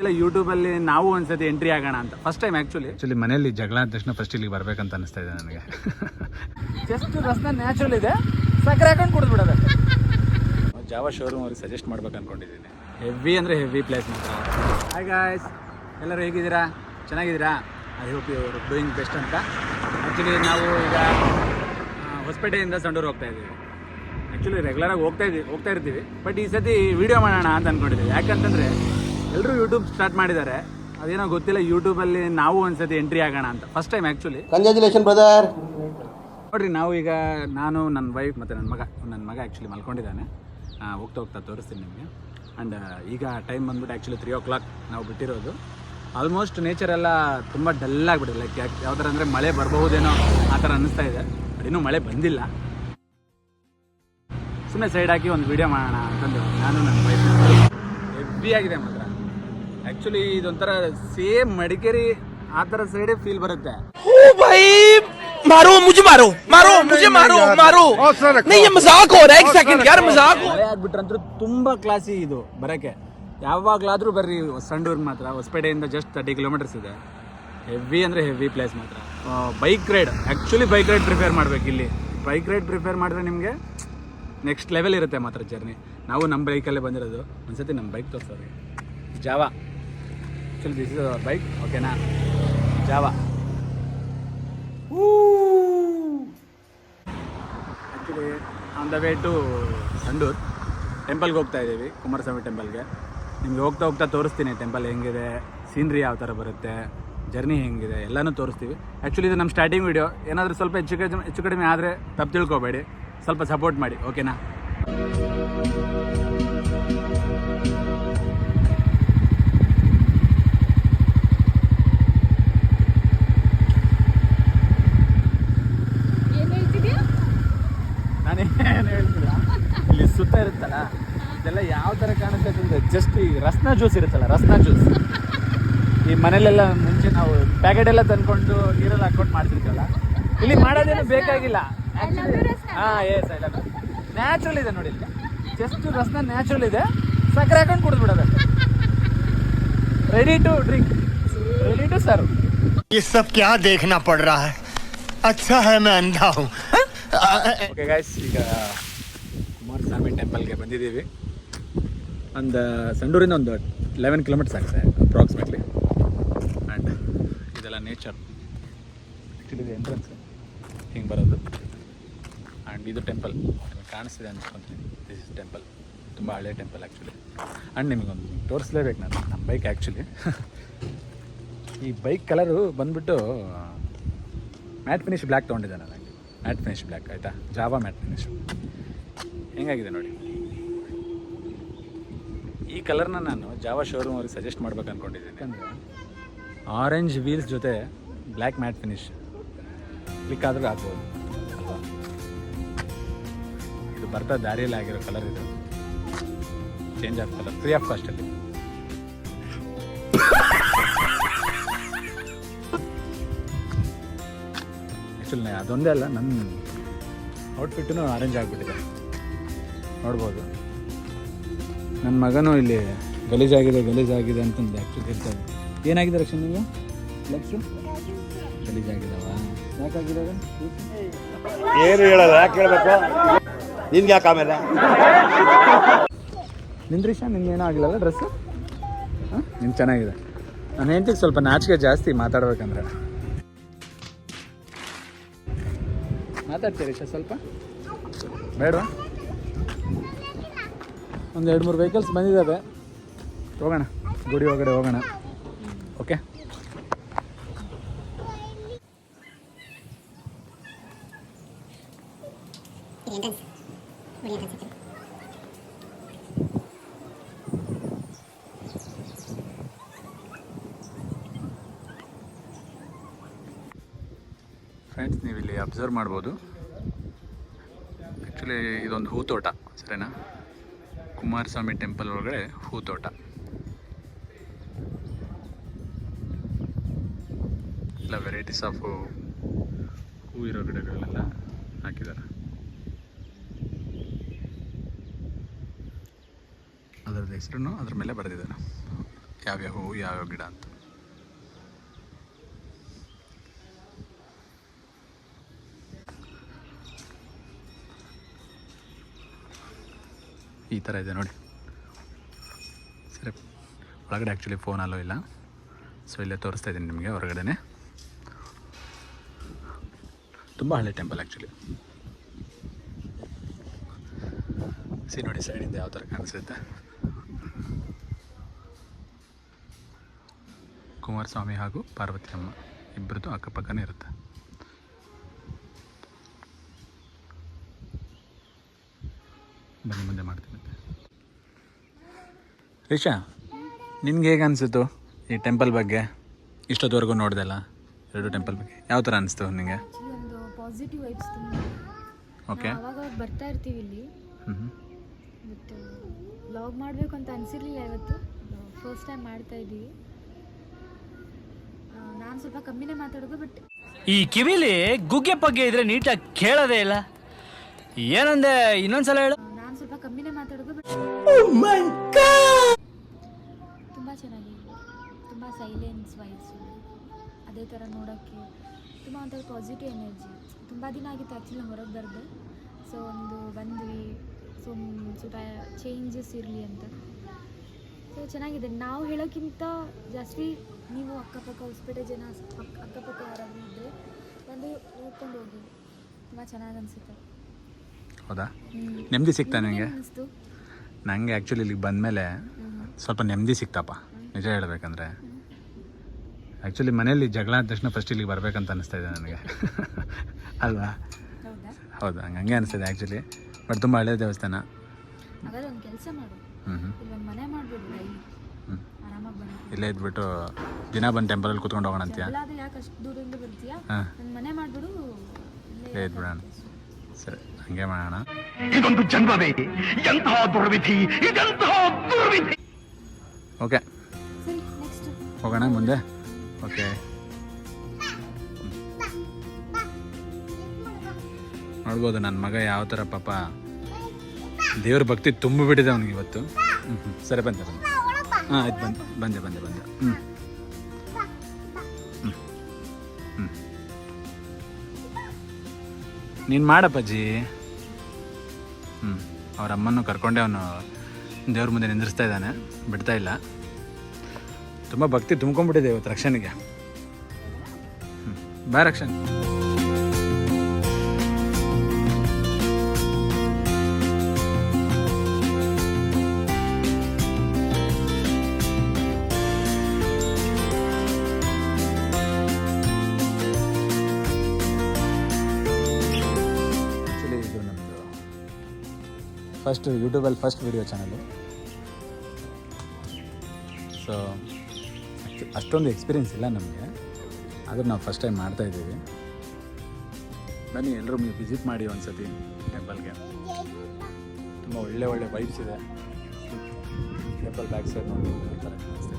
ಇಲ್ಲ ಯೂಟ್ಯೂಬಲ್ಲಿ ನಾವು ಒಂದ್ಸತಿ ಎಂಟ್ರಿ ಆಗೋಣ ಅಂತ ಫಸ್ಟ್ ಟೈಮ್ ಆ್ಯಕ್ಚುಲಿ ಮನೆಯಲ್ಲಿ ಜಗಳ ಆದ ತಕ್ಷಣ ಫಸ್ಟ್ ಇಲ್ಲಿಗೆ ಬರ್ಬೇಕಂತ ಅನಿಸ್ತಾ ಇದೆ ನನಗೆ. ಜಸ್ಟ್ ರಸ್ತೆ ನ್ಯಾಚುರಲ್ ಇದೆ, ಸಕ್ಕರೆ ಹಾಕೊಂಡು ಕುಡಿದ್ಬಿಡೋದು. ಜಾವಾ ಶೋರೂಮ್ ಅವ್ರಿಗೆ ಸಜೆಸ್ಟ್ ಮಾಡ್ಬೇಕು ಅನ್ಕೊಂಡಿದ್ದೀನಿ. ಹೆವಿ ಅಂದರೆ ಹೆವಿ ಪ್ಲೇಸ್ ಮಾತ್ರ. ಹಾಯ್ ಗಾಯ್ಸ್, ಎಲ್ಲರೂ ಹೇಗಿದ್ದೀರಾ? ಚೆನ್ನಾಗಿದ್ದೀರಾ? I hope you doing best ಅಂತ. ಆ್ಯಕ್ಚುಲಿ ನಾವು ಈಗ ಹೊಸಪೇಟೆಯಿಂದ ಸಂಡೂರು ಹೋಗ್ತಾ ಇದ್ದೀವಿ. ಆ್ಯಕ್ಚುಲಿ ರೆಗ್ಯುಲರಾಗಿ ಹೋಗ್ತಾ ಇರ್ತೀವಿ, ಬಟ್ ಈ ಸತಿ ವೀಡಿಯೋ ಮಾಡೋಣ ಅಂತ ಅಂದ್ಕೊಂಡಿದ್ದೀವಿ. ಯಾಕಂತಂದರೆ ಎಲ್ಲರೂ ಯೂಟ್ಯೂಬ್ ಸ್ಟಾರ್ಟ್ ಮಾಡಿದ್ದಾರೆ, ಅದೇನೋ ಗೊತ್ತಿಲ್ಲ, ಯೂಟ್ಯೂಬಲ್ಲಿ ನಾವು ಒಂದ್ಸತಿ ಎಂಟ್ರಿ ಆಗೋಣ ಅಂತ first time actually. Congratulation brother. ನೋಡಿರಿ, ನಾವು ಈಗ ನಾನು, ನನ್ನ ವೈಫ್ ಮತ್ತು ನನ್ನ ಮಗ ಆ್ಯಕ್ಚುಲಿ ಮಲ್ಕೊಂಡಿದ್ದಾನೆ. ಹೋಗ್ತಾ ತೋರಿಸ್ತೀನಿ ನಿಮಗೆ. ಆ್ಯಂಡ್ ಈಗ ಟೈಮ್ ಬಂದ್ಬಿಟ್ಟು ಆ್ಯಕ್ಚುಲಿ 3 o'clock ನಾವು ಬಿಟ್ಟಿರೋದು. ಆಲ್ಮೋಸ್ಟ್ ನೇಚರ್ ಎಲ್ಲ ತುಂಬ ಡಲ್ ಆಗಿಬಿಟ್ಟಿದೆ. ಲೈಕ್ ಯಾವ ಥರ ಅಂದರೆ ಮಳೆ ಬರಬಹುದೇನೋ ಆ ಥರ ಅನ್ನಿಸ್ತಾ ಇದೆ. ಬಟ್ ಇನ್ನೂ ಮಳೆ ಬಂದಿಲ್ಲ. ಸುಮ್ಮನೆ ಸೈಡ್ ಹಾಕಿ ಒಂದು ವೀಡಿಯೋ ಮಾಡೋಣ ಅಂತಂದು ನಾನು ನನ್ನ ವೈಫ್. ಹೆವಿ ಆಗಿದೆ ಮಾತ್ರ. ಆ್ಯಕ್ಚುಲಿ ಇದೊಂಥರ ಸೇಮ್ ಮಡಿಕೇರಿ ಆ ಥರ ಸೈಡೇ ಫೀಲ್ ಬರುತ್ತೆ. ಮಳೆ ಆಗ್ಬಿಟ್ರಂತೂ ತುಂಬಾ ಕ್ಲಾಸಿ ಇದು ಬರಕ್ಕೆ. ಯಾವಾಗ್ಲಾದ್ರೂ ಬರ್ರಿ ಸಂಡೂರ್ ಮಾತ್ರ. ಹೊಸಪೇಟೆಯಿಂದ ಜಸ್ಟ್ 30 kilometers ಇದೆ. ಹೆವಿ ಅಂದರೆ ಹೆವಿ ಪ್ಲೇಸ್ ಮಾತ್ರ. Bike ride, actually bike ride prefer ಮಾಡ್ಬೇಕು. ಇಲ್ಲಿ ಬೈಕ್ ರೈಡ್ ಪ್ರಿಫೇರ್ ಮಾಡಿದ್ರೆ ನಿಮಗೆ ನೆಕ್ಸ್ಟ್ ಲೆವೆಲ್ ಇರುತ್ತೆ ಮಾತ್ರ ಜರ್ನಿ. ನಾವು ನಮ್ಮ ಬೈಕಲ್ಲೇ ಬಂದಿರೋದು. ಒಂದ್ಸತಿ ನಮ್ಮ ಬೈಕ್ ತೋರಿಸೋದು Jawa. Actually this is our bike, ಓಕೆನಾ? Jawa. Actually on the way to Sandur ಟೆಂಪಲ್ಗೆ ಹೋಗ್ತಾ ಇದ್ದೀವಿ, ಕುಮಾರಸ್ವಾಮಿ ಟೆಂಪಲ್ಗೆ. ನಿಮಗೆ ಹೋಗ್ತಾ ತೋರಿಸ್ತೀನಿ ಟೆಂಪಲ್ ಹೆಂಗಿದೆ, ಸೀನ್ರಿ ಯಾವ ಥರ ಬರುತ್ತೆ, ಜರ್ನಿ ಹೆಂಗಿದೆ ಎಲ್ಲನೂ ತೋರಿಸ್ತೀವಿ. ಆ್ಯಕ್ಚುಲಿ ಇದು ನಮ್ಮ ಸ್ಟಾರ್ಟಿಂಗ್ ವೀಡಿಯೋ. ಏನಾದರೂ ಸ್ವಲ್ಪ ಹೆಚ್ಚು ಕಡಿಮೆ ಆದರೆ ತಪ್ಪು ತಿಳ್ಕೊಬೇಡಿ, ಸ್ವಲ್ಪ ಸಪೋರ್ಟ್ ಮಾಡಿ, ಓಕೆನಾ? ನಾನೇನು ಹೇಳ್ತಿಲ್ಲ, ಇಲ್ಲಿ ಸುತ್ತ ಇರುತ್ತಲ್ಲ ಇದೆಲ್ಲ ಯಾವ ಥರ ಕಾಣುತ್ತೆ ಅಂದರೆ ಜಸ್ಟ್ ಈ ರಸ್ನ ಜ್ಯೂಸ್ ಇರುತ್ತಲ್ಲ, ರಸ್ನ ಜ್ಯೂಸ್ ಈ ಮನೇಲೆಲ್ಲ ಮುಂಚೆ ನಾವು ಪ್ಯಾಕೆಟ್ ಎಲ್ಲ ತಂದ್ಕೊಂಡು ನೀರೆಲ್ಲ ಹಾಕ್ಕೊಂಡು ಮಾಡ್ತಿರ್ತೀವಲ್ಲ, ಇಲ್ಲಿ ಮಾಡೋದೇನು ಬೇಕಾಗಿಲ್ಲ. ಎಸ್ ಇಲ್ಲ, ನ್ಯಾಚುರಲ್ ಇದೆ ನೋಡಿ. ಇಲ್ಲಿ ಜಸ್ಟ್ ರಸ್ನ ನ್ಯಾಚುರಲ್ ಇದೆ, ಸಕ್ಕರೆ ಹಾಕೊಂಡು ಕುಡಿದ್ಬಿಡೋದು. Ready to drink, ready to serve. ये सब क्या देखना पड़ रहा है? अच्छा है मैं अंधा हूँ. ಓಕೆ ಗಾಯ್ಸ್, ಈಗ ಕುಮಾರಸ್ವಾಮಿ ಟೆಂಪಲ್ಗೆ ಬಂದಿದ್ದೀವಿ. ಒಂದು ಸಂಡೂರಿಂದ ಒಂದು 11 kilometers ಆಗುತ್ತೆ ಅಪ್ರಾಕ್ಸಿಮೇಟ್ಲಿ. ಆ್ಯಂಡ್ ಇದೆಲ್ಲ ನೇಚರ್. ಆ್ಯಕ್ಚುಲಿ ಇದು ಎಂಟ್ರೆನ್ಸ್ ಹಿಂಗೆ ಬರೋದು. ಆ್ಯಂಡ್ ಇದು ಟೆಂಪಲ್ ನಿಮಗೆ ಕಾಣಿಸ್ತಿದೆ ಅನ್ಸ್ಕೊತೀನಿ. ದಿಸ್ ಇಸ್ ಟೆಂಪಲ್, ತುಂಬ ಹಳೆ ಟೆಂಪಲ್ ಆ್ಯಕ್ಚುಲಿ. ಆ್ಯಂಡ್ ನಿಮಗೊಂದು ತೋರಿಸ್ಲೇಬೇಕು ನಾನು ನಮ್ಮ ಬೈಕ್. ಆ್ಯಕ್ಚುಲಿ ಈ ಬೈಕ್ ಕಲರು ಬಂದುಬಿಟ್ಟು ಮ್ಯಾಟ್ ಫಿನಿಶ್ ಬ್ಲ್ಯಾಕ್ ತೊಗೊಂಡಿದ್ದೆ ನಾನು. ಮ್ಯಾಟ್ ಫಿನಿಶ್ ಬ್ಲ್ಯಾಕ್, ಆಯಿತಾ? ಜಾವಾ ಮ್ಯಾಟ್ ಫಿನಿಶ್ ಹೆಂಗಾಗಿದೆ ನೋಡಿ. ಈ ಕಲರ್ನ ನಾನು ಜಾವಾ ಶೋರೂಮ್ ಅವ್ರಿಗೆ ಸಜೆಸ್ಟ್ ಮಾಡ್ಬೇಕು ಅಂದ್ಕೊಂಡಿದ್ದೀನಿ. ಯಾಕಂದರೆ ಆರೆಂಜ್ ವೀಲ್ಸ್ ಜೊತೆ ಬ್ಲ್ಯಾಕ್ ಮ್ಯಾಟ್ ಫಿನಿಶ್ ಕ್ಲಿಕ್ ಆದರೂ ಆಗ್ಬೋದು ಅಲ್ವಾ? ಇದು ಬರ್ತಾ ದಾರಿಯಲ್ಲಿ ಆಗಿರೋ ಕಲರ್ ಇದು. Change of colour free of ಕಾಸ್ಟಲ್ಲಿ. ಆ್ಯಕ್ಚುಲಿ ಅದೊಂದೇ ಅಲ್ಲ, ನನ್ನ ಔಟ್ಫಿಟ್ಟೂ ಆರೆಂಜ್ ಆಗಿಬಿಟ್ಟಿದೆ, ನೋಡ್ಬೋದು. ನನ್ನ ಮಗನೂ ಇಲ್ಲಿ ಗಲೀಜಾಗಿದೆ ಅಂತಂದು ಆ್ಯಕ್ಚುಲಿ ಹೇಳ್ತಾರೆ. ಏನಾಗಿದೆ ರಕ್ಷಣೆ ನಿಮಗೆ? ಲಕ್ಸು ಗಲೀಜಾಗಿದ್ದಾವ? ಯಾಕಾಗಿದ್ದಾವೆ? ಏನು ಹೇಳಲ್ಲ, ಯಾಕೆ ಹೇಳ್ಬೇಕು? ನಿನ್ಗೆ ಯಾಕೆ ಆಮೇಲೆ ನಿಂದ್ರಿಷ, ನಿನ್ಗೇನೋ ಆಗಿಲ್ಲಲ್ಲ ಡ್ರೆಸ್ಸು? ಹಾಂ, ನಿಮ್ಗೆ ಚೆನ್ನಾಗಿದೆ. ನನ್ನ ಹೆಂಡತಿಗೆ ಸ್ವಲ್ಪ ನಾಚಿಕೆ ಜಾಸ್ತಿ ಮಾತಾಡ್ಬೇಕಂದ್ರೆ. ಮಾತಾಡ್ತೀರಿ ಸ್ವಲ್ಪ ಬೇಡವಾ? ಒಂದು 2-3 ವೆಹಿಕಲ್ಸ್ ಬಂದಿದ್ದಾವೆ, ಹೋಗೋಣ, ಗುಡಿ ಒಳಗಡೆ ಹೋಗೋಣ. ಓಕೆ, ಫ್ರೆಂಡ್ಸ್, ನೀವು ಇಲ್ಲಿ ಅಬ್ಸರ್ವ್ ಮಾಡ್ಬೋದು. ಆ್ಯಕ್ಚುಲಿ ಇದೊಂದು ಹೂತೋಟ, ಸರಿನಾ? ಕುಮಾರಸ್ವಾಮಿ ಟೆಂಪಲ್ ಒಳಗಡೆ ಹೂತೋಟ. ಎಲ್ಲ ವೆರೈಟೀಸ್ ಆಫ್ ಹೂ ಇರೋ ಗಿಡಗಳನ್ನೆಲ್ಲ ಹಾಕಿದ್ದಾರೆ. ಅದರದ್ದು ಹೆಸರನ್ನು ಅದ್ರ ಮೇಲೆ ಬರೆದಿದ್ದಾರೆ. ಯಾವ್ಯಾವ ಹೂವು ಯಾವ್ಯಾವ ಗಿಡ ಅಂತ. ಈ ಥರ ಇದೆ ನೋಡಿ. ಸರಿ, ಒಳಗಡೆ ಆ್ಯಕ್ಚುಲಿ ಫೋನ್ ಅಲ್ಲೋ ಇಲ್ಲ, ಸೊ ಇಲ್ಲೇ ತೋರಿಸ್ತಾ ಇದ್ದೀನಿ ನಿಮಗೆ ಹೊರಗಡೆ. ತುಂಬ ಹಳೆ ಟೆಂಪಲ್ ಆ್ಯಕ್ಚುಲಿ. ಸಿ ನೋಡಿ ಸೈಡಿಂದ ಯಾವ ಥರ ಕಾಣಿಸುತ್ತೆ. ಕುಮಾರಸ್ವಾಮಿ ಹಾಗೂ ಪಾರ್ವತಿ ಅಮ್ಮ ಇಬ್ಬರದ್ದು ಅಕ್ಕಪಕ್ಕನೇ ಇರುತ್ತೆ. ಬನ್ನಿ ಮುಂದೆ ಮಾಡ್ತೀನಿ. ರಿಷಾ, ನಿನ್ಗೆ ಹೇಗೆ ಅನಿಸಿತು ಈ ಟೆಂಪಲ್ ಬಗ್ಗೆ? ಇಷ್ಟೊತ್ತವರೆಗೂ ನೋಡ್ದಲ್ಲ ಎರಡು ಟೆಂಪಲ್ ಬಗ್ಗೆ, ಯಾವ ಥರ ಅನಿಸ್ತು ನಿಮಗೆ? ಒಂದು ಪಾಸಿಟಿವ್ ವೈಬ್ಸ್ ತುಂಬ. ಓಕೆ, ಅವಾಗ ಬರ್ತಾ ಇರ್ತೀವಿ ಇಲ್ಲಿ, ಬಟ್ ವ್ಲಾಗ್ ಮಾಡಬೇಕು ಅಂತ ಅನಿಸಿರ್ಲಿಲ್ಲ ಇವತ್ತು. ಫಸ್ಟ್ ಟೈಮ್ ಮಾಡ್ತಾ ಇದ್ದೀವಿ. ನಾನು ಸ್ವಲ್ಪ ಕಮ್ಮಿನೇ ಮಾತಾಡೋದು, ಬಟ್ ಈ ಕಿವಿಲಿ ಗುಗ್ಗೆ ಪಗ್ಗೆ ಇದ್ರೆ ನೀಟಾಗಿ ಕೇಳೋದೇ ಇಲ್ಲ. ಏನಂದೆ ಇನ್ನೊಂದ್ಸಲ ಹೇಳು. ನಾನು ಸ್ವಲ್ಪ ಕಮ್ಮಿನೇ ಮಾತಾಡೋದು, ಬಟ್ ತುಂಬ ಚೆನ್ನಾಗಿದೆ. ತುಂಬ ಸೈಲೆನ್ಸ್ ವೈಬ್ಸು, ಅದೇ ಥರ ನೋಡೋಕ್ಕೆ ತುಂಬ ಒಂಥರ ಪಾಸಿಟಿವ್ ಎನರ್ಜಿ. ತುಂಬ ದಿನ ಆಗಿತ್ತು ಆ್ಯಕ್ಚುಲಿ ಹೊರಗೆ ಬರದೆ, ಸೊ ಬಂದ್ವಿ, ಸ್ವಲ್ಪ ಚೇಂಜಸ್ ಇರಲಿ ಅಂತ. ಸೊ ಚೆನ್ನಾಗಿದೆ. ನಾವು ಹೇಳೋಕ್ಕಿಂತ ಜಾಸ್ತಿ ನೀವು ಅಕ್ಕಪಕ್ಕ ಹೊಸಪೇಟೆ ಜನ ಅಕ್ಕಪಕ್ಕ ಯಾರಾದರೂ ಇದ್ದರೆ ಬಂದು ನೋಡ್ಕೊಂಡು ಹೋಗಿ, ತುಂಬ ಚೆನ್ನಾಗಿ ಅನಿಸುತ್ತೆ. ಹೌದಾ? ನೆಮ್ಮದಿ ಸಿಗ್ತಾ ನನಗೆ? ಅನಿಸ್ತು ನನಗೆ ಆ್ಯಕ್ಚುಲಿ ಇಲ್ಲಿಗೆ ಬಂದಮೇಲೆ ಸ್ವಲ್ಪ ನೆಮ್ಮದಿ ಸಿಕ್ತಪ್ಪ, ನಿಜ ಹೇಳಬೇಕಂದ್ರೆ. ಆ್ಯಕ್ಚುಲಿ ಮನೇಲಿ ಜಗಳ ಆದ ತಕ್ಷಣ ಫಸ್ಟ್ ಇಲ್ಲಿಗೆ ಬರಬೇಕಂತ ಅನ್ನಿಸ್ತಾ ಇದೆ ನನಗೆ. ಅಲ್ವಾ? ಹೌದಾ? ಹೌದು, ಹಂಗೆ ಅನಿಸ್ತಿದೆ ಆ್ಯಕ್ಚುಲಿ. ಬಟ್ ತುಂಬ ಹಳೆಯ ದೇವಸ್ಥಾನ. ಹಾಗಾದ್ರೆ ಒಂದು ಕೆಲಸ ಮಾಡು, ಇಲ್ಲೊಂದು ಮನೆ ಮಾಡ್ಬೋದು, ಡೈಲಿ ಆರಾಮಾಗಿ ಬನ್ನಿ. ಇಲ್ಲೇ ಇದ್ಬಿಟ್ಟು ದಿನ ಬಂದು ಟೆಂಪಲಲ್ಲಿ ಕೂತ್ಕೊಂಡು ಹೋಗೋಣ ಅಂತೀಯ? ಜಗಳ ಯಾಕೆ ಅಷ್ಟು ದೂರದಿಂದ ಬರ್ತೀಯಾ? ಒಂದು ಮನೆ ಮಾಡಿಬಿಡು, ಇಲ್ಲೇ ಇದ್ಬಿಡೋಣ. ಸರಿ, ಹಂಗೆ ಮಾಡೋಣ. ಇದೊಂದು ಜನ್ಮವೇ, ಎಂತಹ ದುರ್ವಿಧಿ, ಇದೆಂತಹ ದುರ್ವಿಧಿ. ಓಕೆ, ಸರಿ, ನೆಕ್ಸ್ಟ್ ಹೋಗೋಣ ಮುಂದೆ. ಓಕೆ, ನೋಡ್ಬೋದು ನನ್ನ ಮಗ ಯಾವ ಥರ ಪಾಪ ದೇವ್ರ ಭಕ್ತಿ ತುಂಬಿಬಿಟ್ಟಿದೆ ಅವ್ನಿಗೆ ಇವತ್ತು. ಸರಿ, ಬಂದೆ. ಹಾಂ, ಆಯ್ತು, ಬಂದೆ. ನೀನು ಮಾಡಪ್ಪಾಜಿ. ಅವ್ರ ಅಮ್ಮನ್ನು ಕರ್ಕೊಂಡೆ ಅವನು ದೇವ್ರ ಮುಂದೆ ನಿಂದಿರಿಸ್ತಾ ಇದ್ದಾನೆ, ಬಿಡ್ತಾ ಇಲ್ಲ. ತುಂಬ ಭಕ್ತಿ ತುಂಬ್ಕೊಂಡ್ಬಿಟ್ಟಿದೆ ಇವತ್ತು ರಕ್ಷಣಿಗೆ. ಬಾ ರಕ್ಷಣ್. ಫಸ್ಟ್ ಯೂಟ್ಯೂಬಲ್ಲಿ ಫಸ್ಟ್ ವಿಡಿಯೋ ಚಾನಲು. ಸೊ ಅಷ್ಟೊಂದು ಎಕ್ಸ್ಪೀರಿಯೆನ್ಸ್ ಇಲ್ಲ ನಮಗೆ, ಆದರೂ ನಾವು ಫಸ್ಟ್ ಟೈಮ್ ಮಾಡ್ತಾಯಿದ್ದೀವಿ. ಬನ್ನಿ ಎಲ್ಲರೂ ನೀವು ವಿಸಿಟ್ ಮಾಡಿ ಒಂದ್ಸತಿ ಟೆಂಪಲ್ಗೆ. ತುಂಬ ಒಳ್ಳೆ ವೈಬ್ಸ್ ಇದೆ. ಟೆಂಪಲ್ ಬ್ಯಾಕ್ ಸೈಡ್ ನೋಡಿ ಈ ಥರ ಕಾಣಿಸ್ತಿದೆ.